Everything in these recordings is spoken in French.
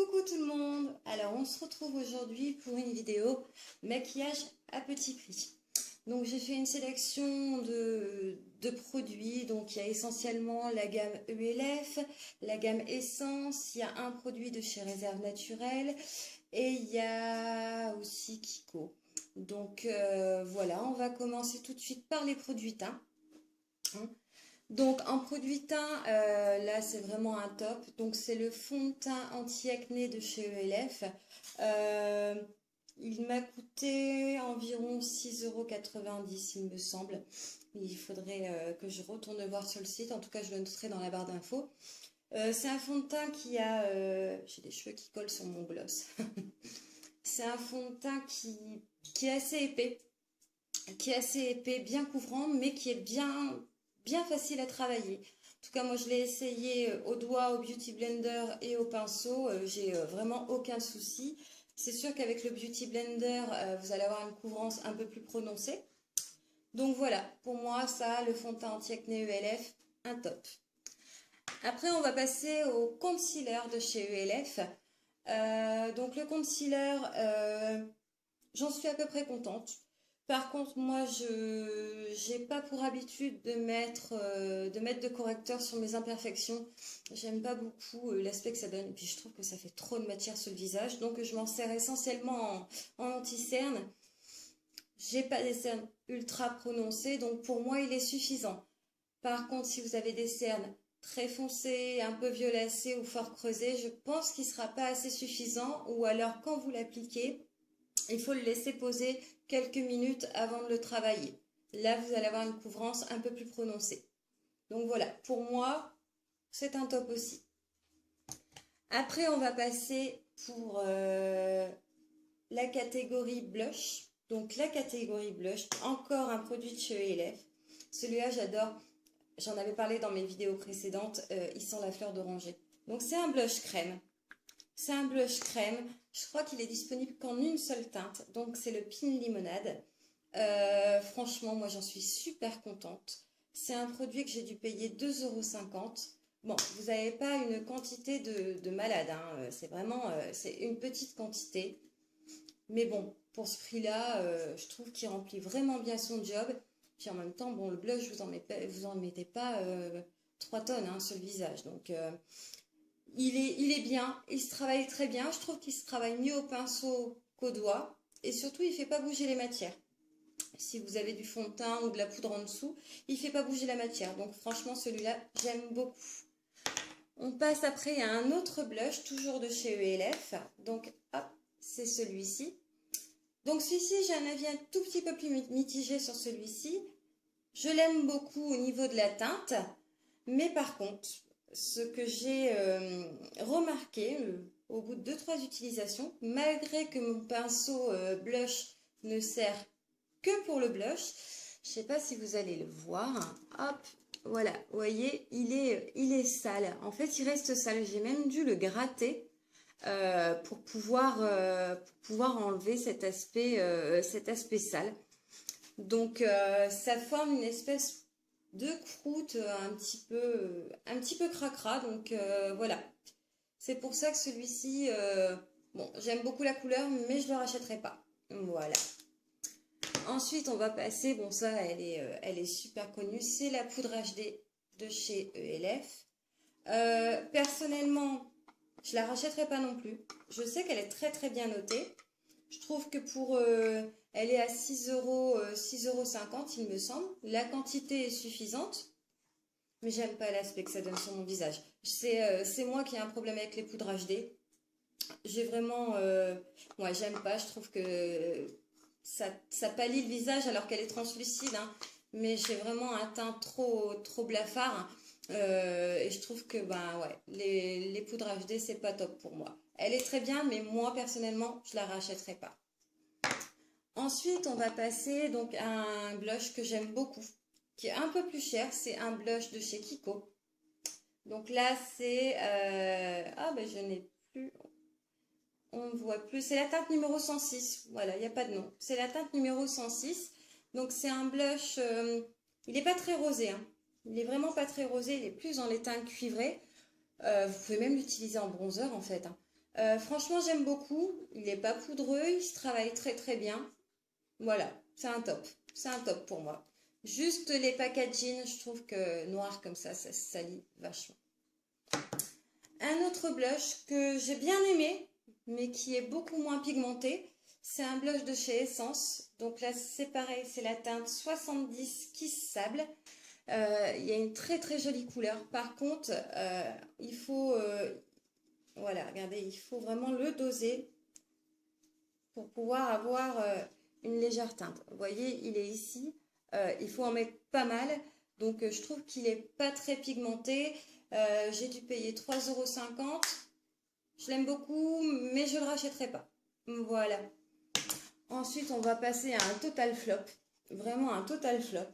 Coucou tout le monde. Alors on se retrouve aujourd'hui pour une vidéo maquillage à petit prix. Donc j'ai fait une sélection de produits. Donc il y a essentiellement la gamme ELF, la gamme Essence, il y a un produit de chez Réserve Naturelle et il y a aussi Kiko. Donc voilà, on va commencer tout de suite par les produits teints. Donc en produit teint, là c'est vraiment un top. Donc c'est le fond de teint anti-acné de chez ELF. Euh, il m'a coûté environ 6,90 € il me semble. Il faudrait que je retourne voir sur le site. En tout cas je le noterai dans la barre d'infos. C'est un fond de teint qui a... j'ai des cheveux qui collent sur mon gloss. C'est un fond de teint qui est assez épais. Qui est assez épais, bien couvrant, mais qui est bien facile à travailler. En tout cas, moi, je l'ai essayé au doigt, au Beauty Blender et au pinceau. J'ai vraiment aucun souci. C'est sûr qu'avec le Beauty Blender, vous allez avoir une couvrance un peu plus prononcée. Donc voilà, pour moi, ça, le fond de teint anti-acné ELF, un top. Après, on va passer au concealer de chez ELF. Donc le concealer, j'en suis à peu près contente. Par contre, moi, je n'ai pas pour habitude de mettre de correcteur sur mes imperfections. J'aime pas beaucoup l'aspect que ça donne. Et puis, je trouve que ça fait trop de matière sur le visage. Donc, je m'en sers essentiellement en anti-cerne. J'ai pas des cernes ultra prononcées. Donc, pour moi, il est suffisant. Par contre, si vous avez des cernes très foncées, un peu violacées ou fort creusées, je pense qu'il ne sera pas assez suffisant. Ou alors, quand vous l'appliquez, il faut le laisser poser quelques minutes avant de le travailler. Là, vous allez avoir une couvrance un peu plus prononcée. Donc voilà, pour moi, c'est un top aussi. Après, on va passer pour la catégorie blush. Donc la catégorie blush, encore un produit de chez ELF. Celui-là, j'adore. J'en avais parlé dans mes vidéos précédentes. Il sent la fleur d'oranger. Donc c'est un blush crème. C'est un blush crème. Je crois qu'il est disponible qu'en une seule teinte. Donc, c'est le Pink Limonade. Franchement, moi, j'en suis super contente. C'est un produit que j'ai dû payer 2,50 €. Bon, vous n'avez pas une quantité de malade. Hein. C'est vraiment c'est une petite quantité. Mais bon, pour ce prix-là, je trouve qu'il remplit vraiment bien son job. Puis en même temps, bon, le blush, vous en mettez pas 3 tonnes hein, sur le visage. Donc... il est bien, il se travaille très bien. Je trouve qu'il se travaille mieux au pinceau qu'au doigt. Et surtout, il ne fait pas bouger les matières. Si vous avez du fond de teint ou de la poudre en dessous, il ne fait pas bouger la matière. Donc franchement, celui-là, j'aime beaucoup. On passe après à un autre blush, toujours de chez ELF. Donc, hop, c'est celui-ci. Donc celui-ci, j'ai un avis un tout petit peu plus mitigé sur celui-ci. Je l'aime beaucoup au niveau de la teinte. Mais par contre... ce que j'ai remarqué au bout de 2-3 utilisations, malgré que mon pinceau blush ne sert que pour le blush, je ne sais pas si vous allez le voir, hop, voilà, vous voyez, il est sale, en fait il reste sale, j'ai même dû le gratter pour pouvoir enlever cet aspect sale. Donc ça forme une espèce de croûte un petit peu cracra. Donc voilà. C'est pour ça que celui-ci, bon, j'aime beaucoup la couleur, mais je ne le rachèterai pas. Voilà. Ensuite, on va passer, bon ça, elle est super connue. C'est la poudre HD de chez ELF. Personnellement, je la rachèterai pas non plus. Je sais qu'elle est très très bien notée. Je trouve que pour... elle est à 6,50 €, il me semble. La quantité est suffisante. Mais j'aime pas l'aspect que ça donne sur mon visage. C'est moi qui ai un problème avec les poudres HD. J'ai vraiment... moi, j'aime pas. Je trouve que ça pâlit le visage alors qu'elle est translucide. Hein. Mais j'ai vraiment un teint trop blafard. Et je trouve que ben, ouais, les poudres HD, c'est pas top pour moi. Elle est très bien, mais moi, personnellement, je la rachèterai pas. Ensuite, on va passer donc à un blush que j'aime beaucoup, qui est un peu plus cher. C'est un blush de chez Kiko. Donc là, c'est... ah, ben je n'ai plus... On ne voit plus. C'est la teinte numéro 106. Voilà, il n'y a pas de nom. C'est la teinte numéro 106. Donc c'est un blush... il n'est pas très rosé. Hein. Il n'est vraiment pas très rosé. Il est plus dans les teintes cuivrées. Vous pouvez même l'utiliser en bronzer, en fait. Hein. Franchement, j'aime beaucoup. Il n'est pas poudreux, il se travaille très très bien. Voilà, c'est un top. C'est un top pour moi. Juste les packaging, je trouve que noir comme ça se salit vachement. Un autre blush que j'ai bien aimé, mais qui est beaucoup moins pigmenté, c'est un blush de chez Essence. Donc là, c'est pareil, c'est la teinte 70 Kiss Sable. Il y a une très très jolie couleur. Par contre, il faut, voilà, regardez, il faut vraiment le doser pour pouvoir avoir une légère teinte. Vous voyez, il est ici. Il faut en mettre pas mal. Donc, je trouve qu'il n'est pas très pigmenté. J'ai dû payer 3,50 €. Je l'aime beaucoup, mais je ne le rachèterai pas. Voilà. Ensuite, on va passer à un total flop. Vraiment un total flop.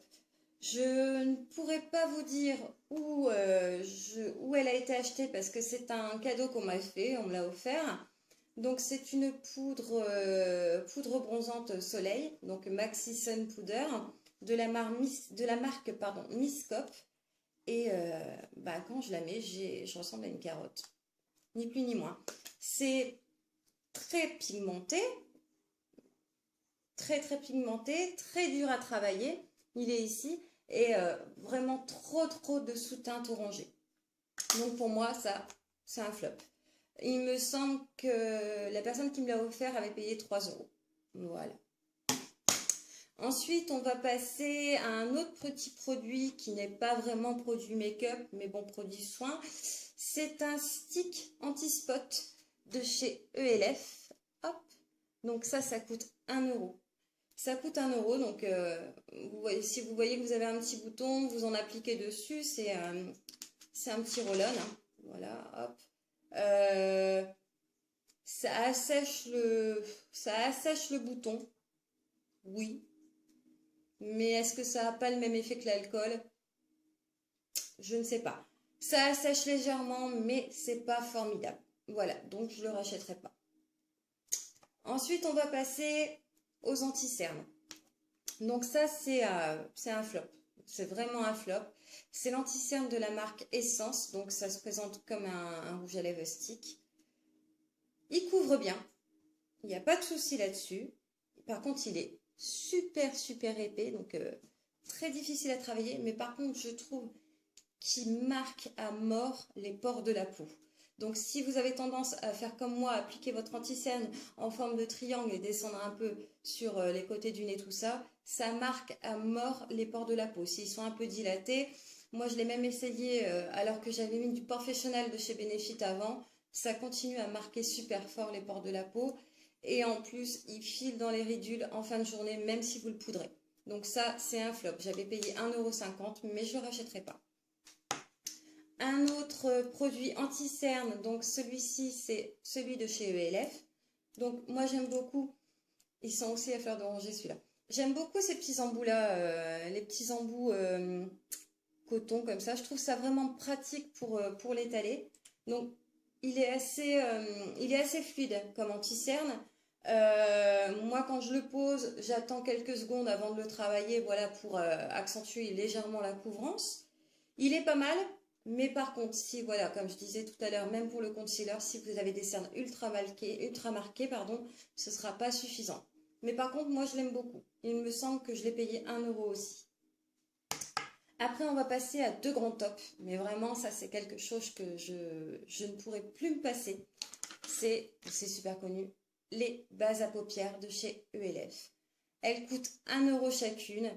Je ne pourrais pas vous dire où elle a été achetée parce que c'est un cadeau qu'on m'a fait, on me l'a offert. Donc c'est une poudre bronzante soleil, donc Maxi Sun Powder de la marque pardon, Miscop. Et quand je la mets, je ressemble à une carotte, ni plus ni moins. C'est très pigmenté, très très pigmenté, très dur à travailler. Il est ici et vraiment trop de sous-teinte orangée. Donc pour moi, ça, c'est un flop. Il me semble que la personne qui me l'a offert avait payé 3 €. Voilà. Ensuite, on va passer à un autre petit produit qui n'est pas vraiment produit make-up, mais bon, produit soin. C'est un stick anti-spot de chez ELF. Hop. Donc ça coûte 1 €. Ça coûte 1 €, donc si vous voyez que vous avez un petit bouton, vous en appliquez dessus, c'est un petit roll-on, hein. Voilà, hop. Ça assèche le bouton, oui, mais est-ce que ça n'a pas le même effet que l'alcool? Je ne sais pas. Ça assèche légèrement, mais c'est pas formidable. Voilà, donc je ne le rachèterai pas. Ensuite, on va passer aux anti-cernes. Donc ça, c'est un flop. C'est vraiment un flop. C'est l'anti-cerne de la marque Essence. Donc ça se présente comme un rouge à lèvres stick. Il couvre bien. Il n'y a pas de souci là-dessus. Par contre, il est super épais. Donc très difficile à travailler. Mais par contre, je trouve qu'il marque à mort les pores de la peau. Donc si vous avez tendance à faire comme moi, appliquer votre anti-cerne en forme de triangle et descendre un peu sur les côtés du nez, tout ça, ça marque à mort les pores de la peau. S'ils sont un peu dilatés, moi je l'ai même essayé alors que j'avais mis du Professionnel de chez Benefit avant, ça continue à marquer super fort les pores de la peau. Et en plus, il file dans les ridules en fin de journée, même si vous le poudrez. Donc ça, c'est un flop. J'avais payé 1,50 €, mais je ne le rachèterai pas. Un autre produit anti-cerne, donc celui-ci, c'est celui de chez ELF. Donc moi, j'aime beaucoup. Ils sont aussi à fleur d'oranger, celui-là. J'aime beaucoup ces petits embouts-là, les petits embouts coton comme ça. Je trouve ça vraiment pratique pour l'étaler. Donc, il est assez fluide comme anti-cerne. Moi, quand je le pose, j'attends quelques secondes avant de le travailler, voilà, pour accentuer légèrement la couvrance. Il est pas mal, mais par contre, si, voilà, comme je disais tout à l'heure, même pour le concealer, si vous avez des cernes ultra marquées, pardon, ce ne sera pas suffisant. Mais par contre, moi, je l'aime beaucoup. Il me semble que je l'ai payé 1 € aussi. Après, on va passer à deux grands tops. Mais vraiment, ça, c'est quelque chose que je ne pourrais plus me passer. C'est super connu, les bases à paupières de chez ELF. Elles coûtent 1 € chacune.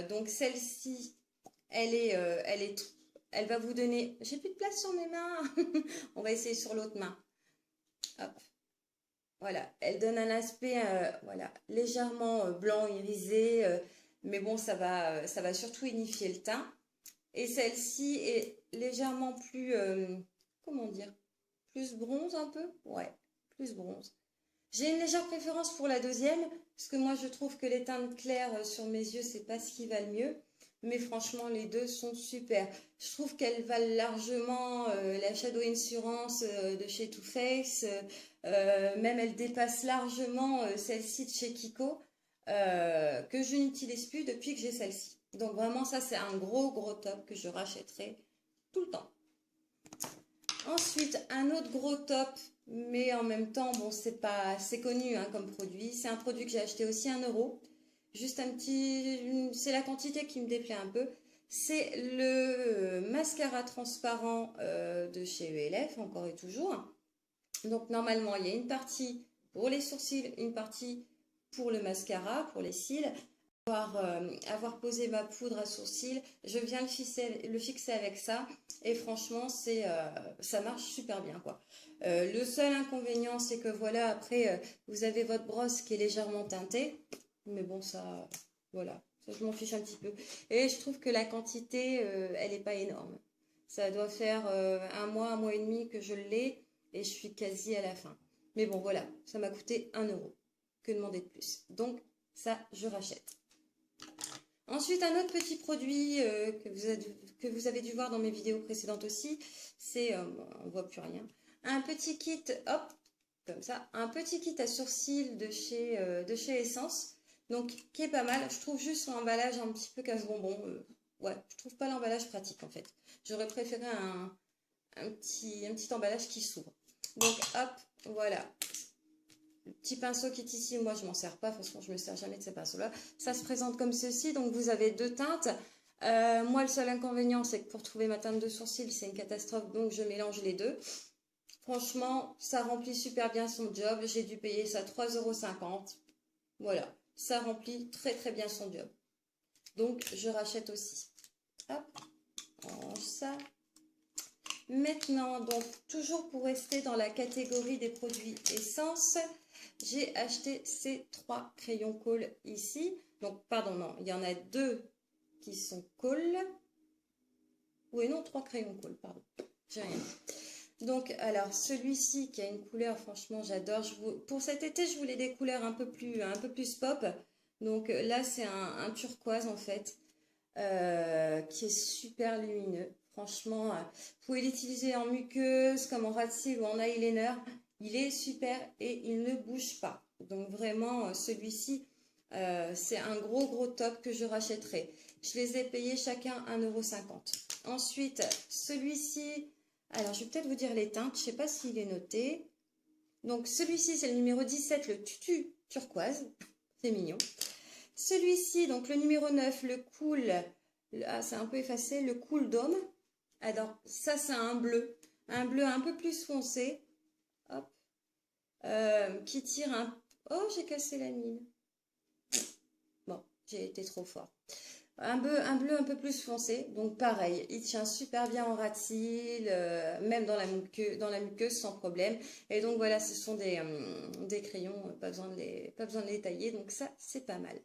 Donc, celle-ci, elle va vous donner... J'ai plus de place sur mes mains. On va essayer sur l'autre main. Hop. Voilà, elle donne un aspect voilà, légèrement blanc irisé, mais bon, ça va surtout unifier le teint. Et celle-ci est légèrement plus, comment dire, plus bronze un peu? Ouais, plus bronze. J'ai une légère préférence pour la deuxième, parce que moi je trouve que les teintes claires sur mes yeux, c'est pas ce qui va le mieux. Mais franchement, les deux sont super. Je trouve qu'elles valent largement la Shadow Insurance de chez Too Faced. Même elles dépassent largement celle-ci de chez Kiko, que je n'utilise plus depuis que j'ai celle-ci. Donc vraiment, ça c'est un gros top que je rachèterai tout le temps. Ensuite, un autre gros top, mais en même temps, bon, c'est pas assez connu hein, comme produit. C'est un produit que j'ai acheté aussi 1 €. Juste un petit... C'est la quantité qui me déplaît un peu. C'est le mascara transparent de chez ELF, encore et toujours. Donc normalement, il y a une partie pour les sourcils, une partie pour le mascara, pour les cils. Avoir posé ma poudre à sourcils, je viens le fixer avec ça et franchement ça marche super bien quoi. Le seul inconvénient c'est que voilà après vous avez votre brosse qui est légèrement teintée, mais bon ça voilà, ça je m'en fiche un petit peu et je trouve que la quantité elle est pas énorme. Ça doit faire 1 mois et demi que je l'ai et je suis quasi à la fin. Mais bon voilà, ça m'a coûté 1 €. Que demander de plus? Donc ça je rachète. Ensuite, un autre petit produit que vous avez dû voir dans mes vidéos précédentes aussi, c'est, on voit plus rien, un petit kit, hop, comme ça, un petit kit à sourcils de chez Essence, donc qui est pas mal. Je trouve juste l'emballage un petit peu casse-bonbon. Ouais, je trouve pas l'emballage pratique en fait. J'aurais préféré un petit emballage qui s'ouvre. Donc hop, voilà. Le petit pinceau qui est ici, moi je m'en sers pas, de toute façon je me sers jamais de ces pinceaux-là. Ça se présente comme ceci, donc vous avez 2 teintes. Moi le seul inconvénient c'est que pour trouver ma teinte de sourcil c'est une catastrophe, donc je mélange les deux. Franchement, ça remplit super bien son job, j'ai dû payer ça 3,50 €. Voilà, ça remplit très très bien son job. Donc je rachète aussi. Hop, on range ça. Maintenant, donc toujours pour rester dans la catégorie des produits essence, j'ai acheté ces 3 crayons colle ici. Donc, pardon, non, il y en a 2 qui sont colle. Oui, non, 3 crayons colle, pardon. J'ai rien dit. Donc, alors, celui-ci qui a une couleur, franchement, j'adore. Pour cet été, je voulais des couleurs un peu plus pop. Donc là, c'est un turquoise, en fait, qui est super lumineux. Franchement, vous pouvez l'utiliser en muqueuse, comme en ras de cils ou en eyeliner. Il est super et il ne bouge pas. Donc vraiment, celui-ci, c'est un gros top que je rachèterai. Je les ai payés chacun 1,50 €. Ensuite, celui-ci, alors je vais peut-être vous dire les teintes, je ne sais pas s'il est noté. Donc celui-ci, c'est le numéro 17, le tutu turquoise. C'est mignon. Celui-ci, donc le numéro 9, le cool, ah, c'est un peu effacé, le cool dôme. Alors, ça, c'est un bleu un peu plus foncé. Hop. Qui tire un... Oh, j'ai cassé la mine. Bon, j'ai été trop fort. Un bleu un peu plus foncé. Donc, pareil, il tient super bien en ras de cils, même dans la muqueuse sans problème. Et donc, voilà, ce sont des crayons, pas besoin de les tailler. Donc, ça, c'est pas mal.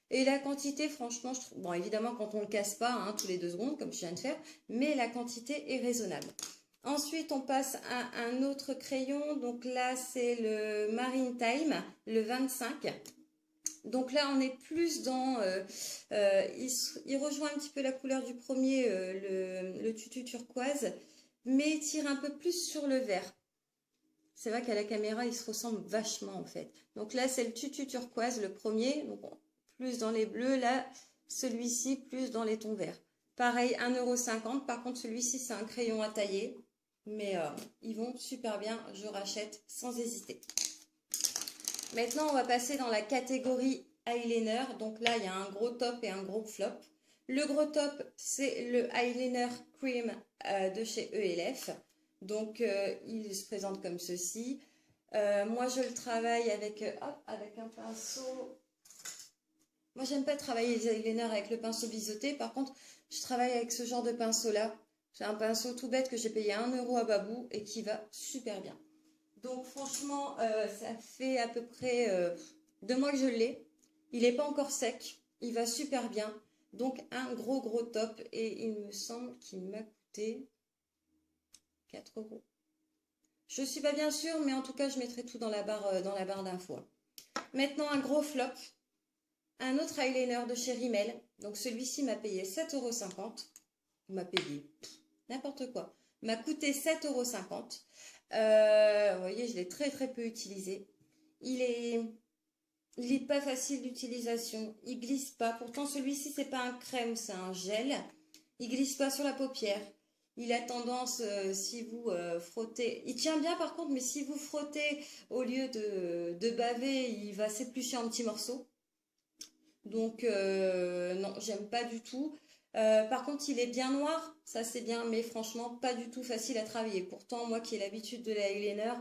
Et la quantité, franchement, je trouve... Bon, évidemment, quand on ne le casse pas, hein, tous les 2 secondes, comme je viens de faire, mais la quantité est raisonnable. Ensuite, on passe à un autre crayon. Donc là, c'est le Marine Time, le 25. Donc là, on est plus dans... il rejoint un petit peu la couleur du premier, le tutu turquoise, mais il tire un peu plus sur le vert. C'est vrai qu'à la caméra, il se ressemble vachement, en fait. Donc là, c'est le tutu turquoise, le premier. Donc, plus dans les bleus. Là, celui-ci, plus dans les tons verts. Pareil, 1,50 €. Par contre, celui-ci, c'est un crayon à tailler. Mais ils vont super bien. Je rachète sans hésiter. Maintenant, on va passer dans la catégorie eyeliner. Donc là, il y a un gros top et un gros flop. Le gros top, c'est le eyeliner cream de chez ELF. Donc, il se présente comme ceci. Moi, je le travaille avec un pinceau. Moi, j'aime pas travailler les eyeliners avec le pinceau biseauté. Par contre, je travaille avec ce genre de pinceau-là. C'est un pinceau tout bête que j'ai payé 1 € à Babou et qui va super bien. Donc, franchement, ça fait à peu près 2 mois que je l'ai. Il n'est pas encore sec. Il va super bien. Donc, un gros top. Et il me semble qu'il m'a coûté 4 €. Je ne suis pas bien sûre, mais en tout cas, je mettrai tout dans la barre d'infos. Maintenant, un gros flop. Un autre eyeliner de chez Rimmel. Donc, celui-ci m'a payé 7,50 €. Il m'a payé n'importe quoi. M'a coûté 7,50 €. Vous voyez, je l'ai très peu utilisé. Il est pas facile d'utilisation. Il glisse pas. Pourtant, celui-ci, c'est pas un crème, c'est un gel. Il glisse pas sur la paupière. Il a tendance, si vous frottez, il tient bien par contre, mais si vous frottez au lieu de baver, il va s'éplucher en petits morceaux. Donc non, j'aime pas du tout. Par contre, il est bien noir, ça c'est bien, mais franchement, pas du tout facile à travailler. Pourtant, moi qui ai l'habitude de l'eyeliner,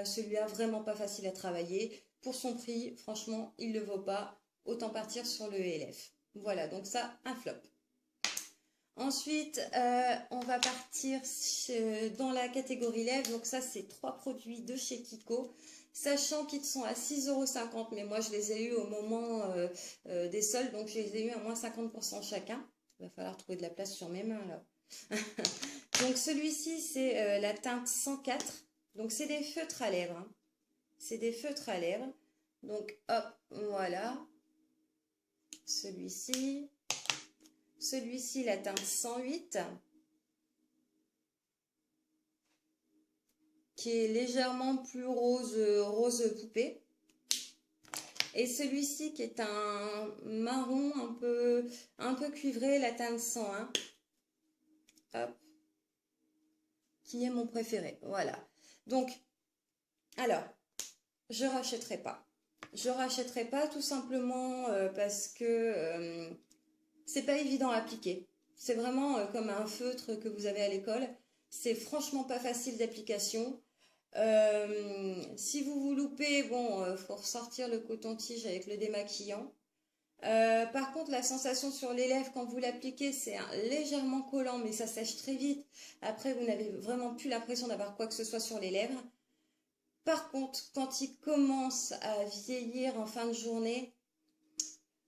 celui-là, vraiment pas facile à travailler. Pour son prix, franchement, il ne le vaut pas. Autant partir sur le ELF. Voilà, donc ça, un flop. Ensuite, on va partir dans la catégorie lèvres. Donc ça, c'est 3 produits de chez Kiko. Sachant qu'ils sont à 6,50 €, mais moi, je les ai eus au moment des soldes. Donc, je les ai eus à moins 50% chacun. Il va falloir trouver de la place sur mes mains, là. Donc, celui-ci, c'est la teinte 104. Donc, c'est des feutres à lèvres. Hein. C'est des feutres à lèvres. Donc, hop, voilà. Celui-ci. Celui-ci, la teinte 108, qui est légèrement plus rose, rose poupée. Et celui-ci, qui est un marron un peu cuivré, la teinte 101. Hop. Qui est mon préféré. Voilà. Donc, alors, je rachèterai pas. Je rachèterai pas tout simplement parce que... c'est pas évident à appliquer. C'est vraiment comme un feutre que vous avez à l'école. C'est franchement pas facile d'application. Si vous vous loupez, bon, faut ressortir le coton-tige avec le démaquillant. Par contre, la sensation sur les lèvres quand vous l'appliquez, c'est légèrement collant, mais ça sèche très vite. Après, vous n'avez vraiment plus l'impression d'avoir quoi que ce soit sur les lèvres. Par contre, quand il commence à vieillir en fin de journée,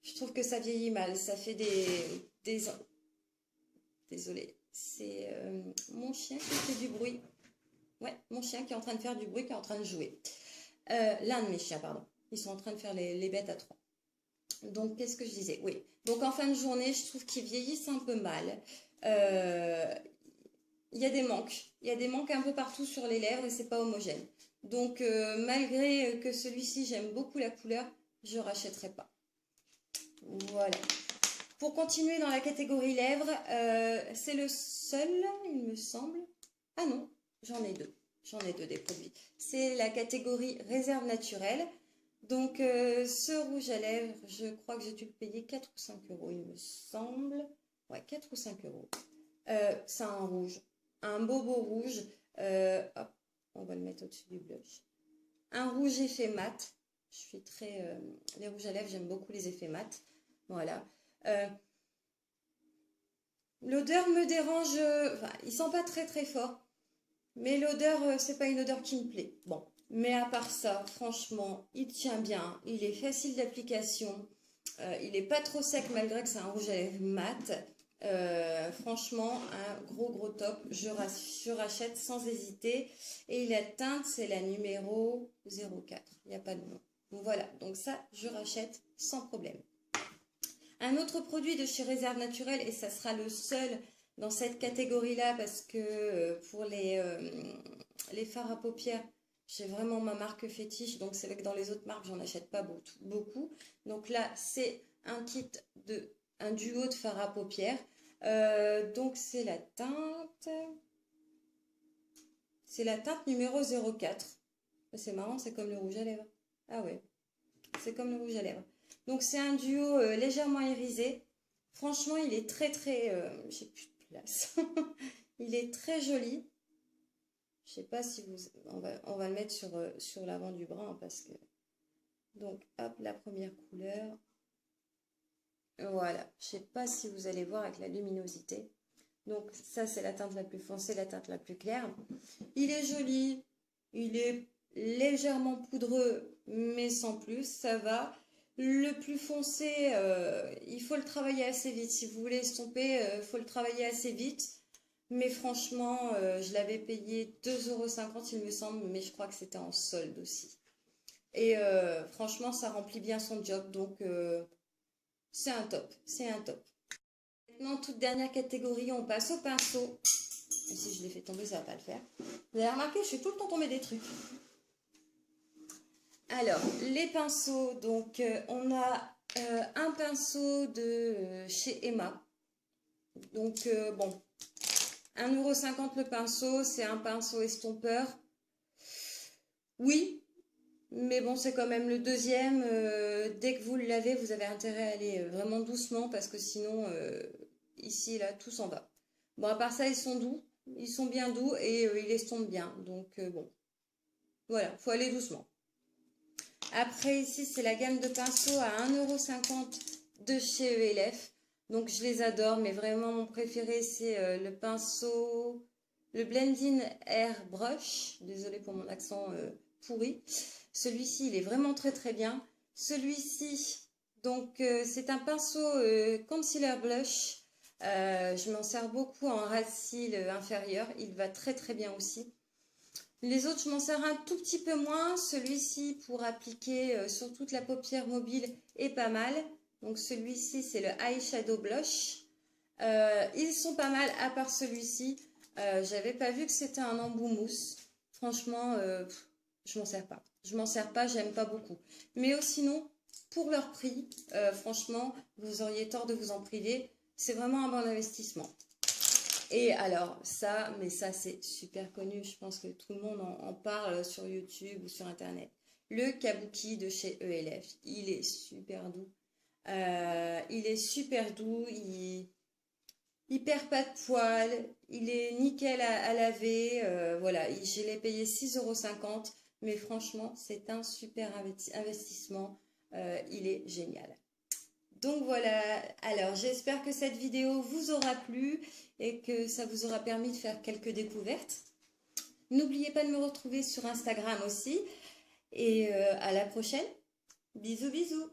je trouve que ça vieillit mal. Ça fait des... Désolée, c'est mon chien qui fait du bruit. Ouais, mon chien qui est en train de faire du bruit, qui est en train de jouer. L'un de mes chiens, pardon. Ils sont en train de faire les bêtes à 3. Donc, qu'est-ce que je disais? Oui. Donc, en fin de journée, je trouve qu'ils vieillissent un peu mal. Il y a des manques. Il y a des manques un peu partout sur les lèvres et c'est pas homogène. Donc, malgré que celui-ci, j'aime beaucoup la couleur, je rachèterai pas. Voilà. Pour continuer dans la catégorie lèvres, c'est le seul, il me semble. Ah non, j'en ai deux. J'en ai deux des produits. C'est la catégorie réserve naturelle. Donc, ce rouge à lèvres, je crois que j'ai dû le payer 4 ou 5 €, il me semble. Ouais, 4 ou 5 €. C'est un rouge. Un beau rouge. Hop, on va le mettre au-dessus du blush. Un rouge effet mat. Je suis très... les rouges à lèvres, j'aime beaucoup les effets mat. Voilà. L'odeur me dérange, enfin, il sent pas très très fort, mais l'odeur, c'est pas une odeur qui me plaît. Bon, mais à part ça, franchement, il tient bien, il est facile d'application, il est pas trop sec malgré que c'est un rouge à lèvres mat. Franchement, un gros top, je rachète sans hésiter. Et la teinte, c'est la numéro 04, il n'y a pas de nom. Donc voilà, donc ça, je rachète sans problème. Un autre produit de chez Réserve Naturelle, et ça sera le seul dans cette catégorie-là, parce que pour les fards à paupières, j'ai vraiment ma marque fétiche, donc c'est vrai que dans les autres marques, j'en achète pas beaucoup. Donc là, c'est un duo de fards à paupières. Donc c'est la teinte numéro 04. C'est marrant, c'est comme le rouge à lèvres. Ah ouais, c'est comme le rouge à lèvres. Donc c'est un duo légèrement irisé. Franchement, il est très... j'ai plus de place. Il est très joli. Je sais pas si vous... On va le mettre sur l'avant du bras, hein, parce que... Donc, hop, la première couleur. Voilà. Je sais pas si vous allez voir avec la luminosité. Donc ça, c'est la teinte la plus foncée, la teinte la plus claire. Il est joli. Il est légèrement poudreux, mais sans plus. Ça va. Le plus foncé, il faut le travailler assez vite. Si vous voulez estomper, il faut le travailler assez vite. Mais franchement, je l'avais payé 2,50 € il me semble, mais je crois que c'était en solde aussi. Et franchement, ça remplit bien son job, donc c'est un top, c'est un top. Maintenant, toute dernière catégorie, on passe au pinceau. Et si je l'ai fait tomber, ça va pas le faire. Vous avez remarqué, je suis tout le temps tombée des trucs. Alors, les pinceaux, donc on a un pinceau de chez Emma. Donc bon, 1,50 € le pinceau, c'est un pinceau estompeur. Oui, mais bon, c'est quand même le deuxième. Dès que vous le lavez, vous avez intérêt à aller vraiment doucement parce que sinon, ici et là, tout s'en va. Bon, à part ça, ils sont doux. Ils sont bien doux et ils estompent bien. Donc, bon, voilà, faut aller doucement. Après, ici, c'est la gamme de pinceaux à 1,50 € de chez ELF. Donc, je les adore, mais vraiment, mon préféré, c'est le pinceau, le Blending Airbrush. Désolée pour mon accent pourri. Celui-ci, il est vraiment très, très bien. Celui-ci, donc, c'est un pinceau Concealer Blush. Je m'en sers beaucoup en ras de cils inférieur. Il va très, très bien aussi. Les autres, je m'en sers un tout petit peu moins. Celui-ci, pour appliquer sur toute la paupière mobile, est pas mal. Donc celui-ci, c'est le Eyeshadow Blush. Ils sont pas mal, à part celui-ci. J'avais pas vu que c'était un embout mousse. Franchement, je m'en sers pas. Je m'en sers pas, j'aime pas beaucoup. Mais sinon, pour leur prix, franchement, vous auriez tort de vous en priver. C'est vraiment un bon investissement. Et alors, ça, mais ça c'est super connu, je pense que tout le monde en parle sur YouTube ou sur Internet. Le Kabuki de chez ELF, il est super doux. Il est super doux, il perd pas de poils, il est nickel à laver. Voilà, je l'ai payé 6,50 €, mais franchement, c'est un super investissement. Il est génial. Donc voilà, alors j'espère que cette vidéo vous aura plu et que ça vous aura permis de faire quelques découvertes. N'oubliez pas de me retrouver sur Instagram aussi et à la prochaine. Bisous bisous.